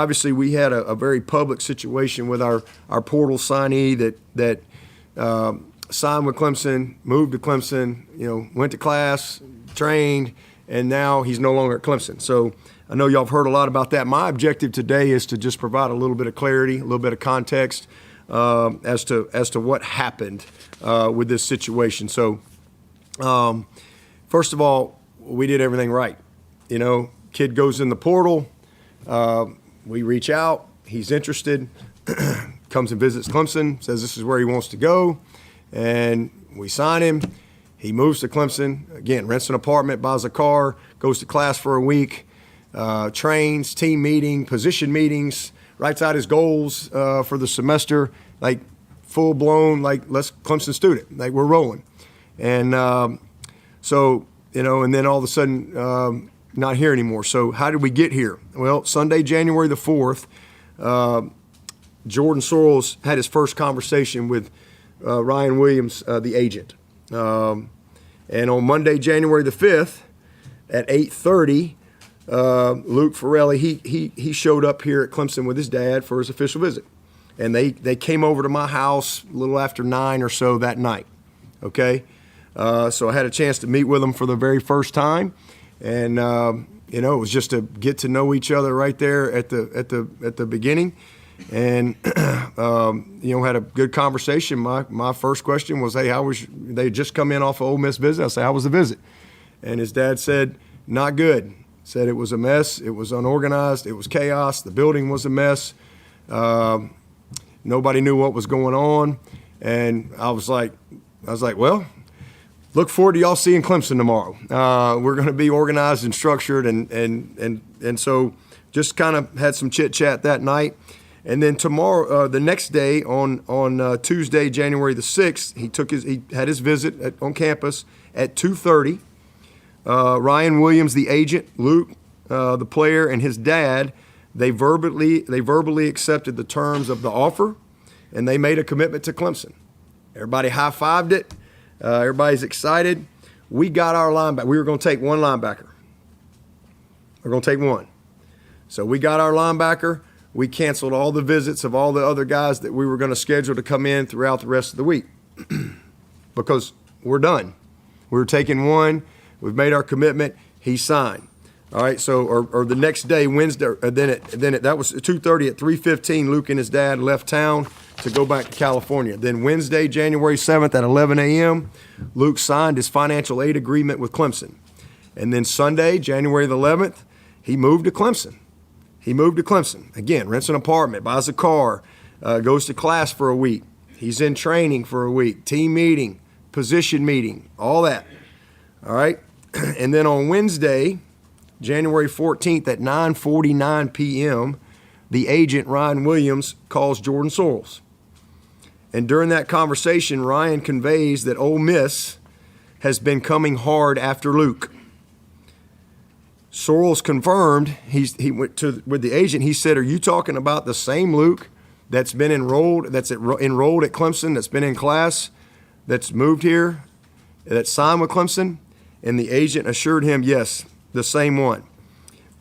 obviously we had a very public situation with our portal signee that signed with Clemson, moved to Clemson, went to class, trained, and now he's no longer at Clemson. So I know y'all have heard a lot about that. My objective today is to just provide a little bit of clarity, a little bit of context as to what happened with this situation. So first of all, we did everything right. Kid goes in the portal. We reach out. He's interested. Comes and visits Clemson. Says this is where he wants to go, and we sign him. He moves to Clemson. Again, rents an apartment, buys a car, goes to class for a week, trains, team meeting, position meetings, writes out his goals for the semester, like full blown, like let's Clemson student, like we're rolling, and so and then all of a sudden. Not here anymore. So how did we get here? Well, Sunday, January the 4th, Jordan Sorrells had his first conversation with Ryan Williams, the agent. And on January the 5th at 8:30, Luke Farrelly, he showed up here at Clemson with his dad for his official visit. And they came over to my house a little after 9 or so that night. Okay? So I had a chance to meet with them for the very first time. And it was just to get to know each other right there at the beginning, and had a good conversation. My first question was, "Hey, how was?" They just come in off of Ole Miss visit. I said, "How was the visit?" And his dad said, "Not good." Said it was a mess. It was unorganized. It was chaos. The building was a mess. Nobody knew what was going on, and I was like, well. Look forward to y'all seeing Clemson tomorrow. We're going to be organized and structured, and so just kind of had some chit chat that night, and then tomorrow, the next day on Tuesday, January the 6th, he had his visit on campus at 2:30. Ryan Williams, the agent, Luke, the player, and his dad, they verbally accepted the terms of the offer, and they made a commitment to Clemson. Everybody high-fived it. Everybody's excited. We got our linebacker. We were going to take one linebacker. We're going to take one. So we got our linebacker. We canceled all the visits of all the other guys that we were going to schedule to come in throughout the rest of the week because we're done. We were taking one. We've made our commitment. He signed. All right. So or the next day, Wednesday. That was 2:30 at 3:15. Luke and his dad left town to go back to California. Then Wednesday, January 7th at 11 a.m., Luke signed his financial aid agreement with Clemson. And then Sunday, January the 11th, he moved to Clemson. Again, rents an apartment, buys a car, goes to class for a week. He's in training for a week, team meeting, position meeting, all that. All right? And then on Wednesday, January 14th at 9:49 p.m., the agent, Ryan Williams, calls Jordan Sorrells. And during that conversation, Ryan conveys that Ole Miss has been coming hard after Luke. Sorrells confirmed, he went with the agent, he said, "Are you talking about the same Luke that's been enrolled at Clemson, that's been in class, that's moved here, that's signed with Clemson?" And the agent assured him, yes, the same one.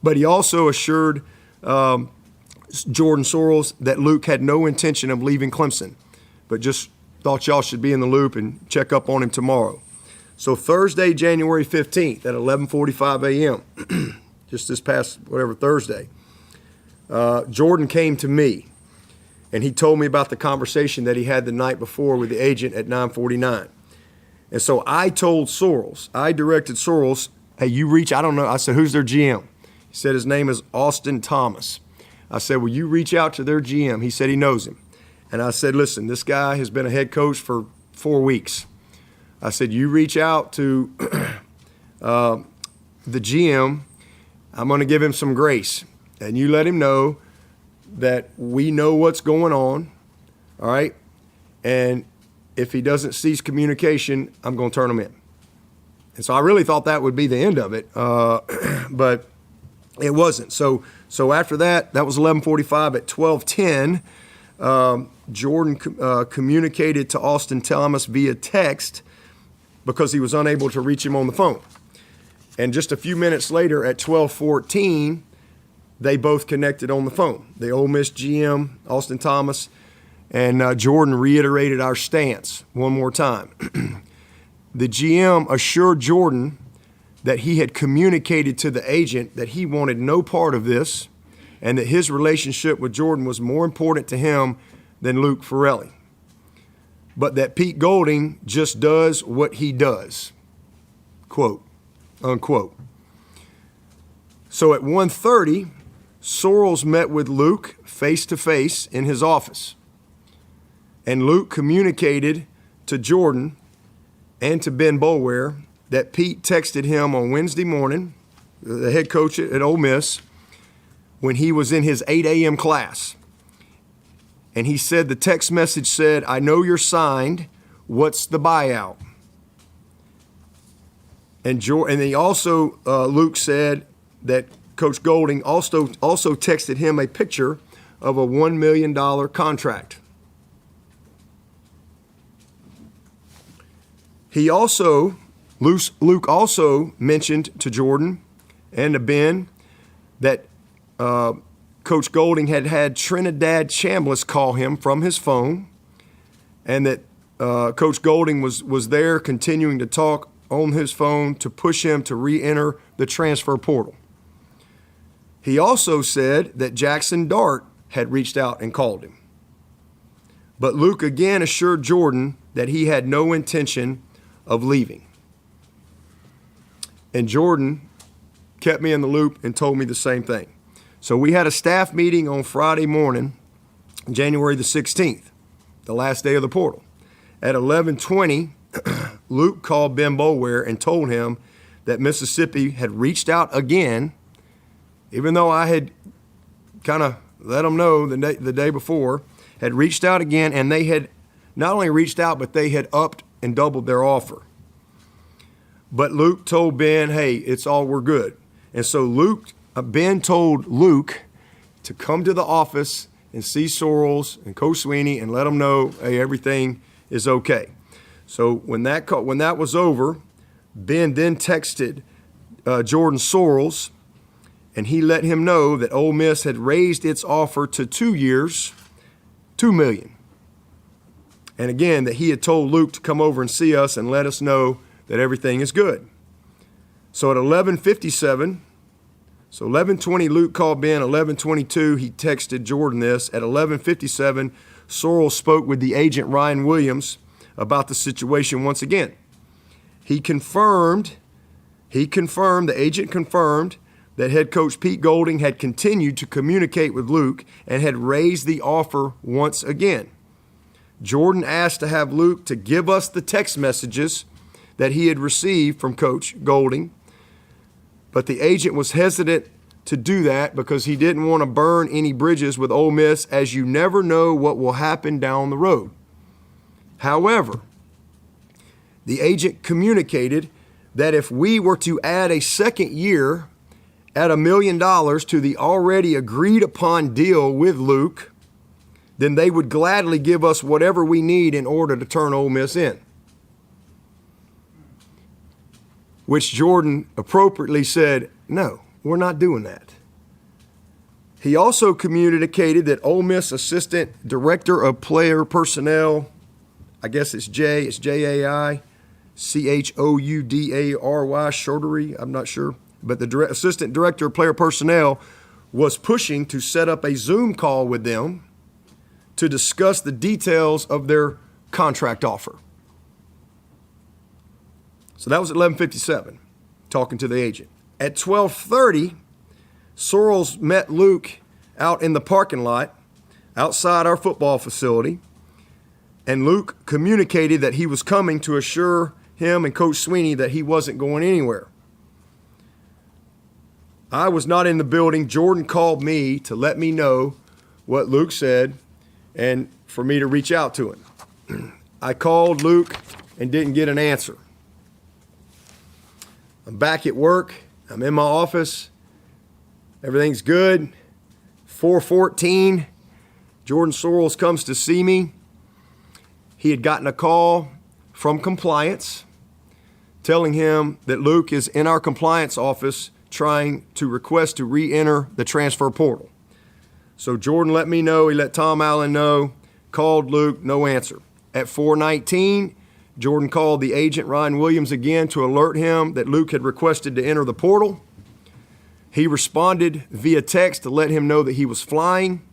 But he also assured Jordan Sorrells that Luke had no intention of leaving Clemson, but just thought y'all should be in the loop and check up on him tomorrow. So Thursday, January 15th at 11:45 a.m., just this past Thursday, Jordan came to me, and he told me about the conversation that he had the night before with the agent at 9:49. And so I told Sorrells, I directed Sorrells, "Hey, you reach," I don't know, I said, "Who's their GM?" He said his name is Austin Thomas. I said, "Will you reach out to their GM?" He said he knows him. And I said, "Listen, this guy has been a head coach for 4 weeks. I said, you reach out to the GM. I'm going to give him some grace. And you let him know that we know what's going on, all right? And if he doesn't cease communication, I'm going to turn him in." And so I really thought that would be the end of it, but it wasn't. So after that was 11:45. At 12:10, Jordan communicated to Austin Thomas via text because he was unable to reach him on the phone. And just a few minutes later, at 12:14, they both connected on the phone. The Ole Miss GM, Austin Thomas, and Jordan reiterated our stance one more time. The GM assured Jordan that he had communicated to the agent that he wanted no part of this and that his relationship with Jordan was more important to him than Luke Farrelly, but that Pete Golding just does what he does, quote, unquote. So at 1:30, Sorrells met with Luke face-to-face in his office, and Luke communicated to Jordan and to Ben Boulware that Pete texted him on Wednesday morning, the head coach at Ole Miss, when he was in his 8 a.m. class. And he said the text message said, "I know you're signed. What's the buyout?" And he also, Luke said that Coach Golding also texted him a picture of a $1 million contract. Luke also mentioned to Jordan and to Ben that Coach Golding had Trinidad Chambliss call him from his phone, and that Coach Golding was there continuing to talk on his phone to push him to re-enter the transfer portal. He also said that Jackson Dart had reached out and called him. But Luke again assured Jordan that he had no intention of leaving. And Jordan kept me in the loop and told me the same thing. So we had a staff meeting on Friday morning, January the 16th, the last day of the portal. At 11:20, Luke called Ben Boulware and told him that Mississippi had reached out again, even though I had kind of let them know the day before, had reached out again, and they had not only reached out, but they had upped and doubled their offer. But Luke told Ben, hey, it's all, we're good. And so Ben told Luke to come to the office and see Sorrells and Coach Swinney and let them know, hey, everything is okay. So when that was over, Ben then texted Jordan Sorrells, and he let him know that Ole Miss had raised its offer to 2 years, $2 million. And again, that he had told Luke to come over and see us and let us know that everything is good. So at 11:57, so 11:20, Luke called Ben. 11:22, he texted Jordan this. At 11:57, Sorrells spoke with the agent Ryan Williams about the situation once again. The agent confirmed that head coach Pete Golding had continued to communicate with Luke and had raised the offer once again. Jordan asked to have Luke to give us the text messages that he had received from Coach Golding, but the agent was hesitant to do that because he didn't want to burn any bridges with Ole Miss, as you never know what will happen down the road. However, the agent communicated that if we were to add a second year at $1 million to the already agreed upon deal with Luke, then they would gladly give us whatever we need in order to turn Ole Miss in. Which Jordan appropriately said, no, we're not doing that. He also communicated that Ole Miss Assistant Director of Player Personnel, I guess it's J-A-I, C-H-O-U-D-A-R-Y, Shortery, I'm not sure, but the Assistant Director of Player Personnel was pushing to set up a Zoom call with them to discuss the details of their contract offer. So that was at 11:57, talking to the agent. At 12:30, Sorrells met Luke out in the parking lot outside our football facility, and Luke communicated that he was coming to assure him and Coach Swinney that he wasn't going anywhere. I was not in the building. Jordan called me to let me know what Luke said and for me to reach out to him. I called Luke and didn't get an answer. I'm back at work. I'm in my office. Everything's good. 4:14, Jordan Sorrells comes to see me. He had gotten a call from compliance telling him that Luke is in our compliance office trying to request to re-enter the transfer portal. So Jordan let me know. He let Tom Allen know. Called Luke, no answer. At 4:19, Jordan called the agent, Ryan Williams, again to alert him that Luke had requested to enter the portal. He responded via text to let him know that he was flying.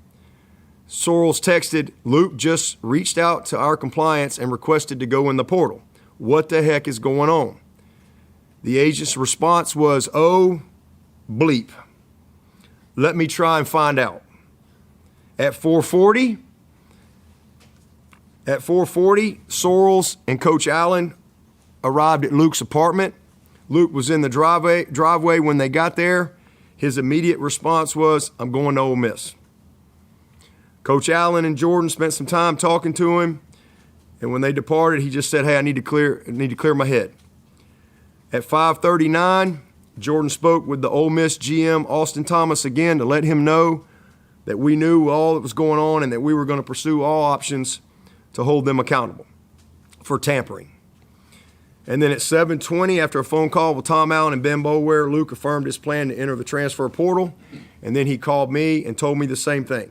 Sorrells texted, Luke just reached out to our compliance and requested to go in the portal. What the heck is going on? The agent's response was, oh, bleep. Let me try and find out. At 4:40, Sorrells and Coach Allen arrived at Luke's apartment. Luke was in the driveway when they got there. His immediate response was, I'm going to Ole Miss. Coach Allen and Jordan spent some time talking to him, and when they departed, he just said, hey, I need to clear my head. At 5:39, Jordan spoke with the Ole Miss GM, Austin Thomas, again to let him know that we knew all that was going on and that we were going to pursue all options to hold them accountable for tampering. And then at 7:20, after a phone call with Tom Allen and Ben Boulware, Luke affirmed his plan to enter the transfer portal, and then he called me and told me the same thing.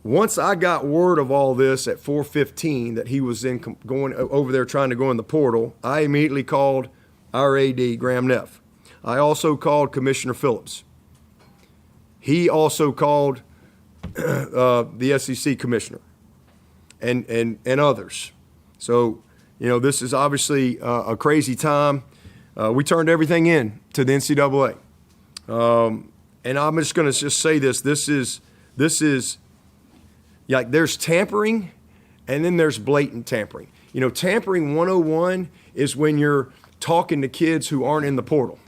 Once I got word of all this at 4:15 that he was going over there trying to go in the portal, I immediately called our AD Graham Neff. I also called Commissioner Phillips. He also called the SEC commissioner and others. So, this is obviously a crazy time. We turned everything in to the NCAA. And I'm just going to say this. This is like there's tampering and then there's blatant tampering. Tampering 101 is when you're talking to kids who aren't in the portal.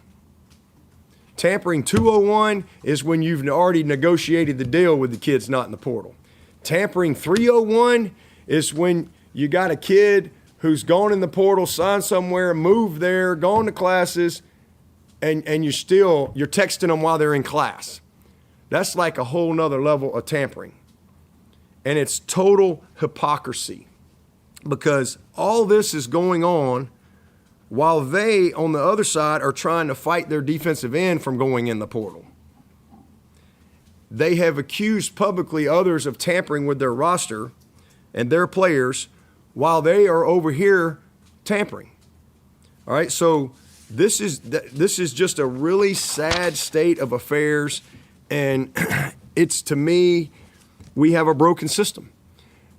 Tampering 201 is when you've already negotiated the deal with the kids not in the portal. Tampering 301 is when you got a kid who's gone in the portal, signed somewhere, moved there, gone to classes, and you're texting them while they're in class. That's like a whole nother level of tampering. And it's total hypocrisy because all this is going on while they, on the other side, are trying to fight their defensive end from going in the portal. They have accused publicly others of tampering with their roster and their players while they are over here tampering. All right, so this is just a really sad state of affairs, and it's, to me, we have a broken system.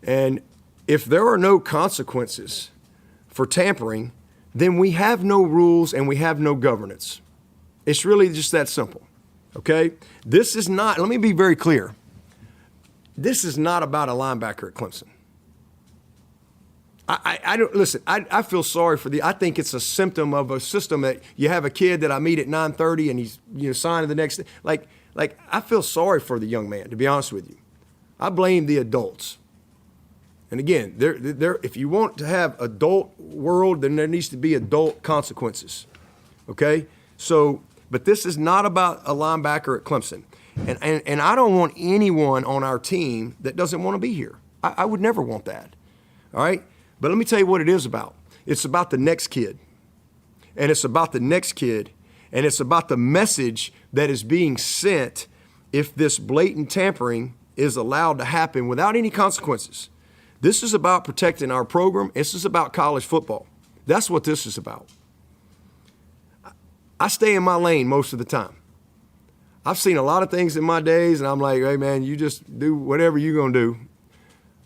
And if there are no consequences for tampering, then we have no rules and we have no governance. It's really just that simple, okay? This is not, let me be very clear. This is not about a linebacker at Clemson. I don't, listen, I feel sorry for I think it's a symptom of a system that you have a kid that I meet at 9:30 and he's signing the next day. Like I feel sorry for the young man, to be honest with you. I blame the adults. And again, if you want to have adult world, then there needs to be adult consequences, okay? So, but this is not about a linebacker at Clemson. And I don't want anyone on our team that doesn't want to be here. I would never want that, all right? But let me tell you what it is about. It's about the next kid. And it's about the next kid. And it's about the message that is being sent if this blatant tampering is allowed to happen without any consequences. This is about protecting our program. This is about college football. That's what this is about. I stay in my lane most of the time. I've seen a lot of things in my days, and I'm like, hey, man, you just do whatever you're going to do.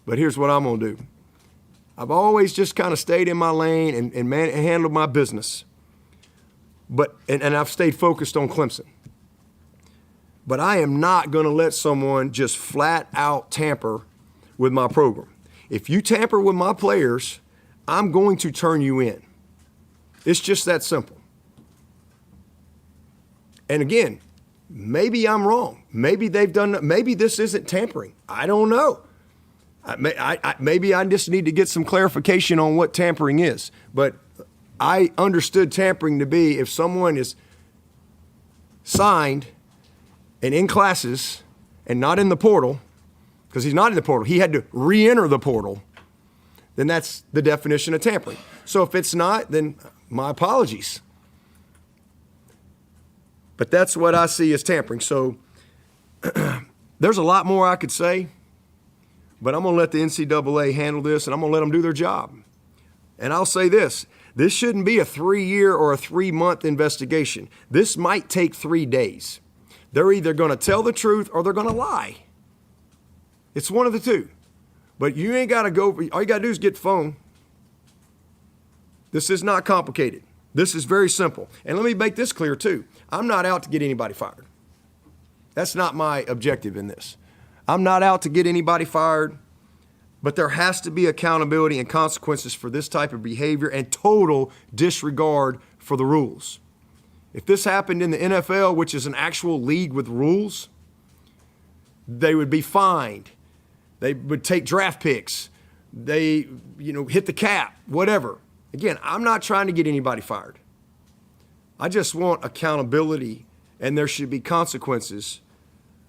But here's what I'm going to do. I've always just kind of stayed in my lane and handled my business. And I've stayed focused on Clemson. But I am not going to let someone just flat out tamper with my program. If you tamper with my players, I'm going to turn you in. It's just that simple. And again, maybe I'm wrong. Maybe maybe this isn't tampering. I don't know. Maybe I just need to get some clarification on what tampering is. But I understood tampering to be if someone is signed and in classes and not in the portal, because he's not in the portal, he had to re-enter the portal, then that's the definition of tampering. So if it's not, then my apologies. But that's what I see as tampering. So there's a lot more I could say, but I'm going to let the NCAA handle this, and I'm going to let them do their job. And I'll say this. This shouldn't be a 3-year or a 3-month investigation. This might take 3 days. They're either going to tell the truth or they're going to lie. It's one of the two. But you ain't got to go. All you got to do is get the phone. This is not complicated. This is very simple. And let me make this clear, too. I'm not out to get anybody fired. That's not my objective in this. I'm not out to get anybody fired. But there has to be accountability and consequences for this type of behavior and total disregard for the rules. If this happened in the NFL, which is an actual league with rules, they would be fined. They would take draft picks. They, hit the cap, whatever. Again, I'm not trying to get anybody fired. I just want accountability, and there should be consequences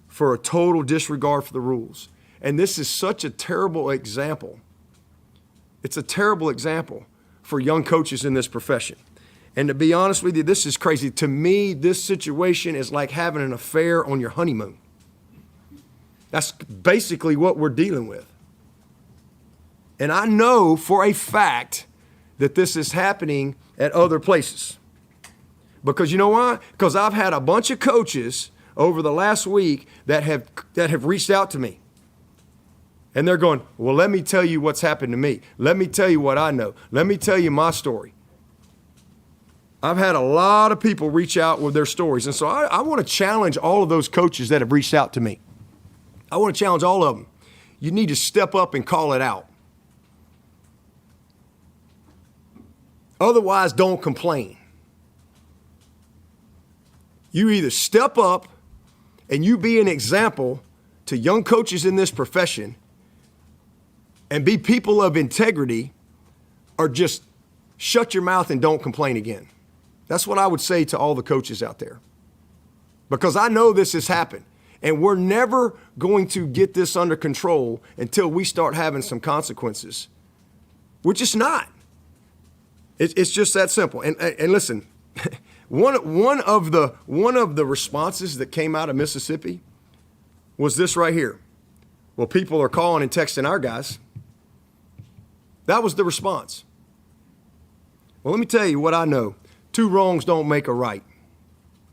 for a total disregard for the rules. And this is such a terrible example. It's a terrible example for young coaches in this profession. And to be honest with you, this is crazy. To me, this situation is like having an affair on your honeymoon. That's basically what we're dealing with. And I know for a fact that this is happening at other places. Because you know why? Because I've had a bunch of coaches over the last week that have reached out to me. And they're going, well, let me tell you what's happened to me. Let me tell you what I know. Let me tell you my story. I've had a lot of people reach out with their stories. And so I want to challenge all of those coaches that have reached out to me. I want to challenge all of them. You need to step up and call it out. Otherwise, don't complain. You either step up and you be an example to young coaches in this profession and be people of integrity, or just shut your mouth and don't complain again. That's what I would say to all the coaches out there. Because I know this has happened, and we're never going to get this under control until we start having some consequences. We're just not. It's just that simple. And listen, one of the responses that came out of Mississippi was this right here. Well, people are calling and texting our guys. That was the response. Well, let me tell you what I know. 2 wrongs don't make a right.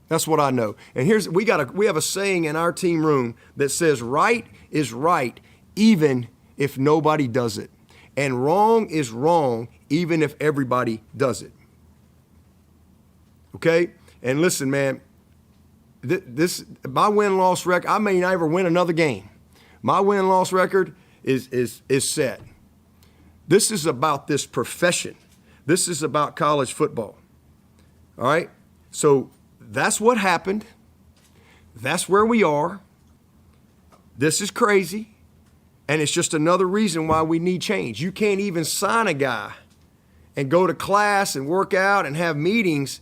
That's what I know. And we have a saying in our team room that says right is right even if nobody does it. And wrong is wrong even if everybody does it. Okay? And listen, man, my win-loss record, I may never win another game. My win-loss record is set. This is about this profession. This is about college football. All right? So that's what happened. That's where we are. This is crazy. And it's just another reason why we need change. You can't even sign a guy and go to class and work out and have meetings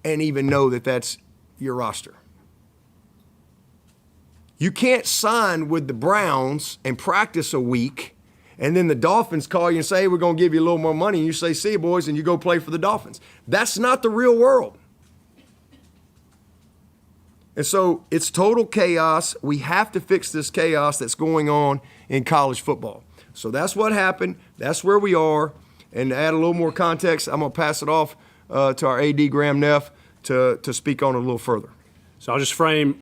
and even know that that's your roster. You can't sign with the Browns and practice a week, and then the Dolphins call you and say, hey, we're going to give you a little more money, and you say, see you, boys, and you go play for the Dolphins. That's not the real world. And so it's total chaos. We have to fix this chaos that's going on in college football. So that's what happened. That's where we are. And to add a little more context, I'm going to pass it off to our AD Graham Neff to speak on it a little further. So I'll just frame